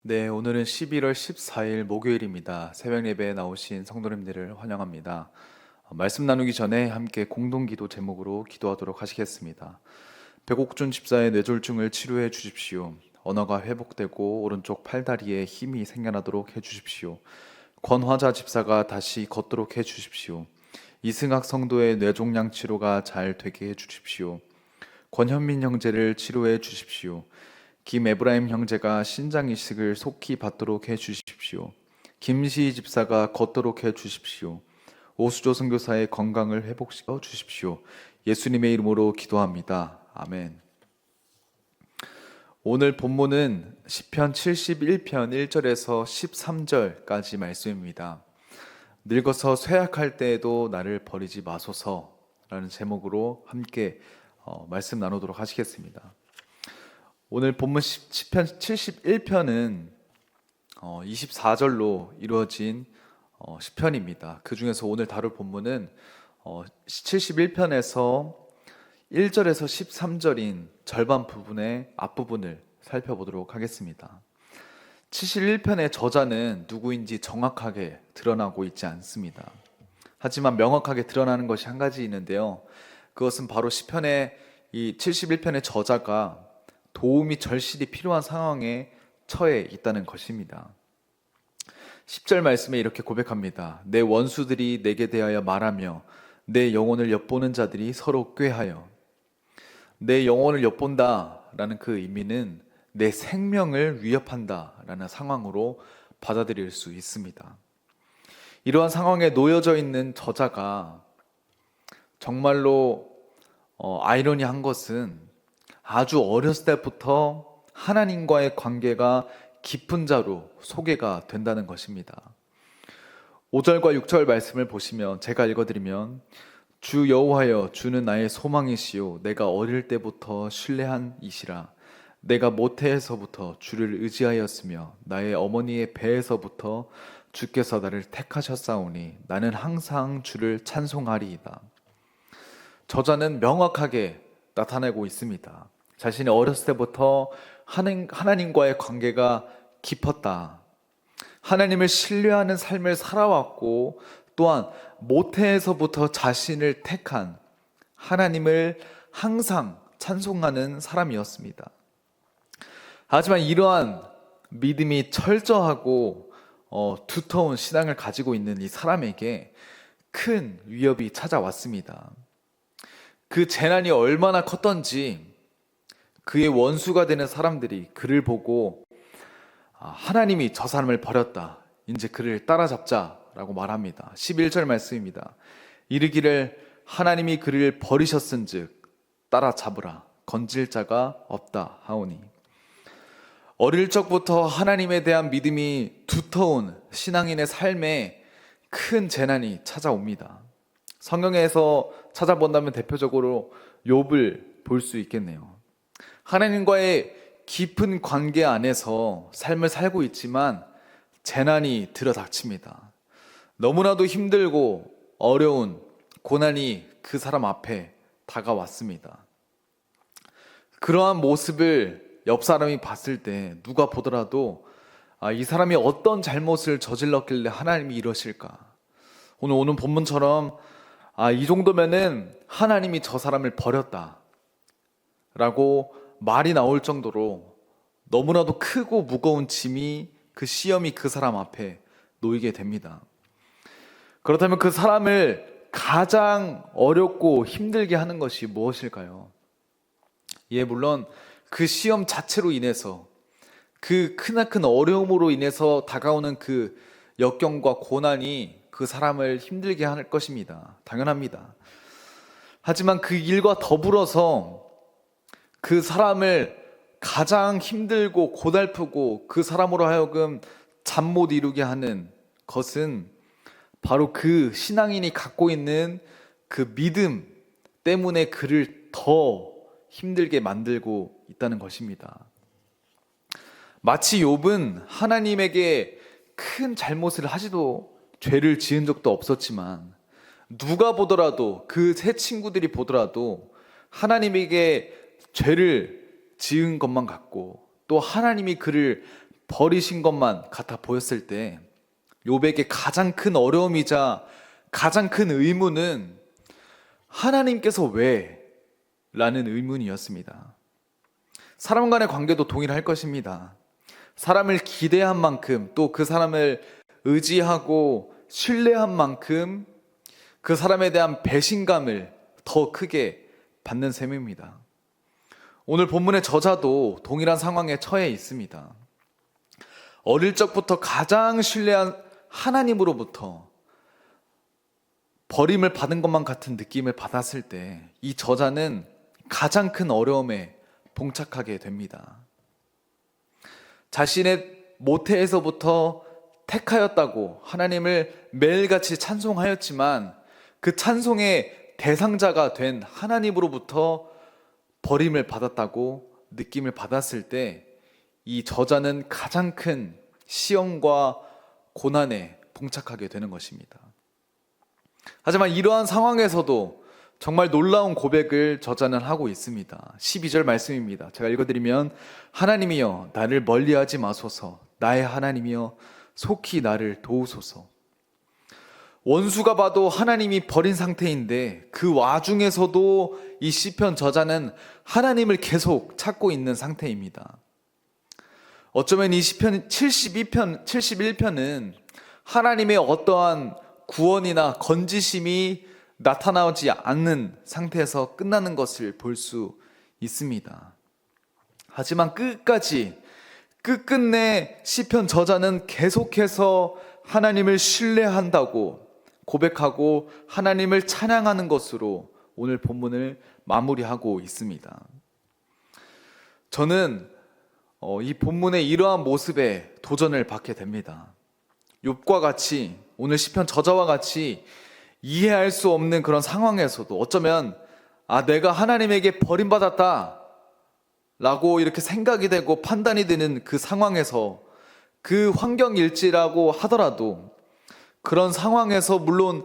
네, 오늘은 11월 14일 목요일입니다. 새벽 예배에 나오신 성도님들을 환영합니다. 말씀 나누기 전에 함께 공동기도 제목으로 기도하도록 하시겠습니다. 백옥준 집사의 뇌졸중을 치료해 주십시오. 언어가 회복되고 오른쪽 팔다리에 힘이 생겨나도록 해 주십시오. 권화자 집사가 다시 걷도록 해 주십시오. 이승학 성도의 뇌종양 치료가 잘 되게 해 주십시오. 권현민 형제를 치료해 주십시오. 김에브라임 형제가 신장 이식을 속히 받도록 해 주십시오. 김시희 집사가 걷도록 해 주십시오. 오수조 선교사의 건강을 회복시켜 주십시오. 예수님의 이름으로 기도합니다. 아멘. 오늘 본문은 시편 71편 1절에서 13절까지 말씀입니다. 늙어서 쇠약할 때에도 나를 버리지 마소서라는 제목으로 함께 말씀 나누도록 하시겠습니다. 오늘 본문 시편 71편은 24절로 이루어진 시편입니다. 그 중에서 오늘 다룰 본문은 71편에서 1절에서 13절인 절반 부분의 앞부분을 살펴보도록 하겠습니다. 71편의 저자는 누구인지 정확하게 드러나고 있지 않습니다. 하지만 명확하게 드러나는 것이 한 가지 있는데요. 그것은 바로 시편의 이 71편의 저자가 도움이 절실히 필요한 상황에 처해 있다는 것입니다. 10절 말씀에 이렇게 고백합니다. 내 원수들이 내게 대하여 말하며 내 영혼을 엿보는 자들이 서로 꾀하여. 내 영혼을 엿본다 라는 그 의미는 내 생명을 위협한다 라는 상황으로 받아들일 수 있습니다. 이러한 상황에 놓여져 있는 저자가 정말로 아이러니한 것은 아주 어렸을 때부터 하나님과의 관계가 깊은 자로 소개가 된다는 것입니다. 5절과 6절 말씀을 보시면 제가 읽어드리면 주 여호와여 주는 나의 소망이시요 내가 어릴 때부터 신뢰한 이시라 내가 모태에서부터 주를 의지하였으며 나의 어머니의 배에서부터 주께서 나를 택하셨사오니 나는 항상 주를 찬송하리이다. 저자는 명확하게 나타내고 있습니다. 자신이 어렸을 때부터 하나님과의 관계가 깊었다. 하나님을 신뢰하는 삶을 살아왔고 또한 모태에서부터 자신을 택한 하나님을 항상 찬송하는 사람이었습니다. 하지만 이러한 믿음이 철저하고 두터운 신앙을 가지고 있는 이 사람에게 큰 위협이 찾아왔습니다. 그 재난이 얼마나 컸던지 그의 원수가 되는 사람들이 그를 보고 하나님이 저 사람을 버렸다. 이제 그를 따라잡자라고 말합니다. 11절 말씀입니다. 이르기를 하나님이 그를 버리셨은즉 따라잡으라. 건질 자가 없다 하오니. 어릴 적부터 하나님에 대한 믿음이 두터운 신앙인의 삶에 큰 재난이 찾아옵니다. 성경에서 찾아본다면 대표적으로 욥을 볼 수 있겠네요. 하나님과의 깊은 관계 안에서 삶을 살고 있지만 재난이 들어닥칩니다. 너무나도 힘들고 어려운 고난이 그 사람 앞에 다가왔습니다. 그러한 모습을 옆 사람이 봤을 때 누가 보더라도 이 사람이 어떤 잘못을 저질렀길래 하나님이 이러실까? 오늘 본문처럼 이 정도면은 하나님이 저 사람을 버렸다 라고 말이 나올 정도로 너무나도 크고 무거운 짐이 그 시험이 그 사람 앞에 놓이게 됩니다. 그렇다면 그 사람을 가장 어렵고 힘들게 하는 것이 무엇일까요? 물론 그 시험 자체로 인해서 그 크나큰 어려움으로 인해서 다가오는 그 역경과 고난이 그 사람을 힘들게 할 것입니다. 당연합니다. 하지만 그 일과 더불어서 그 사람을 가장 힘들고 고달프고 그 사람으로 하여금 잠 못 이루게 하는 것은 바로 그 신앙인이 갖고 있는 그 믿음 때문에 그를 더 힘들게 만들고 있다는 것입니다. 마치 욥은 하나님에게 큰 잘못을 하지도 죄를 지은 적도 없었지만 누가 보더라도 그 세 친구들이 보더라도 하나님에게 죄를 지은 것만 같고 또 하나님이 그를 버리신 것만 같아 보였을 때 욥에게 가장 큰 어려움이자 가장 큰 의문은 하나님께서 왜? 라는 의문이었습니다. 사람 간의 관계도 동일할 것입니다. 사람을 기대한 만큼 또 그 사람을 의지하고 신뢰한 만큼 그 사람에 대한 배신감을 더 크게 받는 셈입니다. 오늘 본문의 저자도 동일한 상황에 처해 있습니다. 어릴 적부터 가장 신뢰한 하나님으로부터 버림을 받은 것만 같은 느낌을 받았을 때 이 저자는 가장 큰 어려움에 봉착하게 됩니다. 자신의 모태에서부터 택하였다고 하나님을 매일같이 찬송하였지만 그 찬송의 대상자가 된 하나님으로부터 버림을 받았다고 느낌을 받았을 때 이 저자는 가장 큰 시험과 고난에 봉착하게 되는 것입니다. 하지만 이러한 상황에서도 정말 놀라운 고백을 저자는 하고 있습니다. 12절 말씀입니다. 제가 읽어드리면 하나님이여 나를 멀리하지 마소서 나의 하나님이여 속히 나를 도우소서. 원수가 봐도 하나님이 버린 상태인데 그 와중에서도 이 시편 저자는 하나님을 계속 찾고 있는 상태입니다. 어쩌면 이 시편 71편은 하나님의 어떠한 구원이나 건지심이 나타나지 않는 상태에서 끝나는 것을 볼 수 있습니다. 하지만 끝끝내 시편 저자는 계속해서 하나님을 신뢰한다고 고백하고 하나님을 찬양하는 것으로 오늘 본문을 마무리하고 있습니다. 저는 이 본문의 이러한 모습에 도전을 받게 됩니다. 욥과 같이 오늘 시편 저자와 같이 이해할 수 없는 그런 상황에서도 어쩌면 내가 하나님에게 버림받았다 라고 이렇게 생각이 되고 판단이 되는 그 상황에서 그 환경일지라고 하더라도 그런 상황에서 물론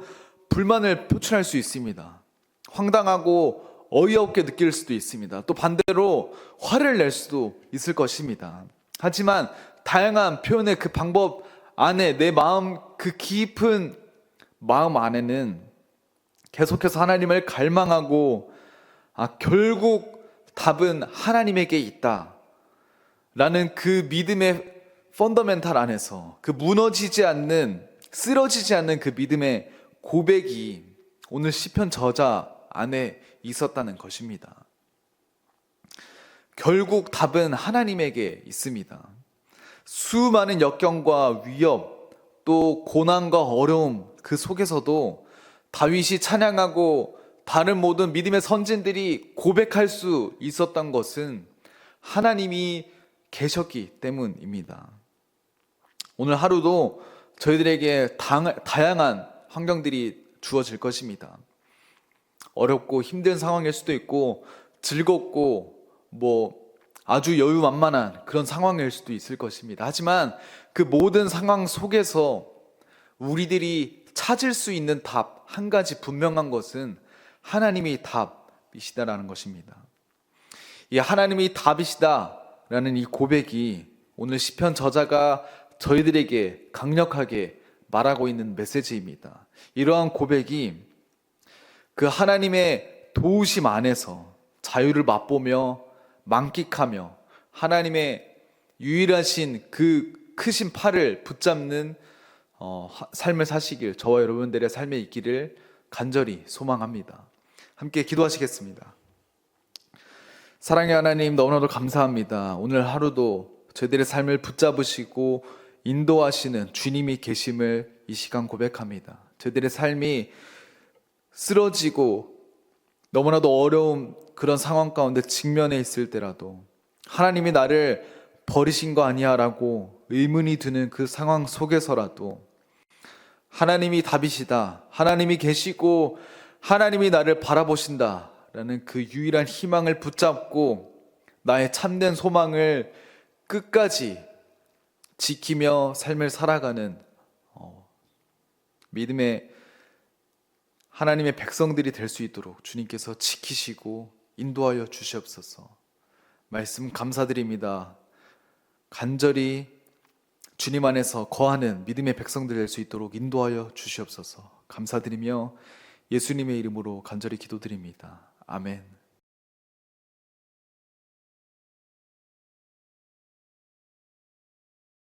불만을 표출할 수 있습니다. 황당하고 어이없게 느낄 수도 있습니다. 또 반대로 화를 낼 수도 있을 것입니다. 하지만 다양한 표현의 그 방법 안에 내 마음 그 깊은 마음 안에는 계속해서 하나님을 갈망하고 결국 답은 하나님에게 있다 라는 그 믿음의 펀더멘탈 안에서 그 무너지지 않는 쓰러지지 않는 그 믿음의 고백이 오늘 시편 저자 안에 있었다는 것입니다. 결국 답은 하나님에게 있습니다. 수많은 역경과 위협 또 고난과 어려움 그 속에서도 다윗이 찬양하고 다른 모든 믿음의 선진들이 고백할 수 있었던 것은 하나님이 계셨기 때문입니다. 오늘 하루도 저희들에게 다양한 환경들이 주어질 것입니다. 어렵고 힘든 상황일 수도 있고 즐겁고 아주 여유만만한 그런 상황일 수도 있을 것입니다. 하지만 그 모든 상황 속에서 우리들이 찾을 수 있는 답 한 가지 분명한 것은 하나님이 답이시다라는 것입니다. 이 하나님이 답이시다라는 이 고백이 오늘 시편 저자가 저희들에게 강력하게 말하고 있는 메시지입니다. 이러한 고백이 그 하나님의 도우심 안에서 자유를 맛보며 만끽하며 하나님의 유일하신 그 크신 팔을 붙잡는 삶을 사시길 저와 여러분들의 삶에 있기를 간절히 소망합니다. 함께 기도하시겠습니다. 사랑의 하나님, 너무나도 감사합니다. 오늘 하루도 저희들의 삶을 붙잡으시고 인도하시는 주님이 계심을 이 시간 고백합니다. 저희들의 삶이 쓰러지고 너무나도 어려운 그런 상황 가운데 직면해 있을 때라도 하나님이 나를 버리신 거 아니야 라고 의문이 드는 그 상황 속에서라도 하나님이 답이시다, 하나님이 계시고 하나님이 나를 바라보신다 라는 그 유일한 희망을 붙잡고 나의 참된 소망을 끝까지 지키며 삶을 살아가는 믿음의 하나님의 백성들이 될 수 있도록 주님께서 지키시고 인도하여 주시옵소서. 말씀 감사드립니다. 간절히 주님 안에서 거하는 믿음의 백성들 될 수 있도록 인도하여 주시옵소서. 감사드리며 예수님의 이름으로 간절히 기도드립니다. 아멘.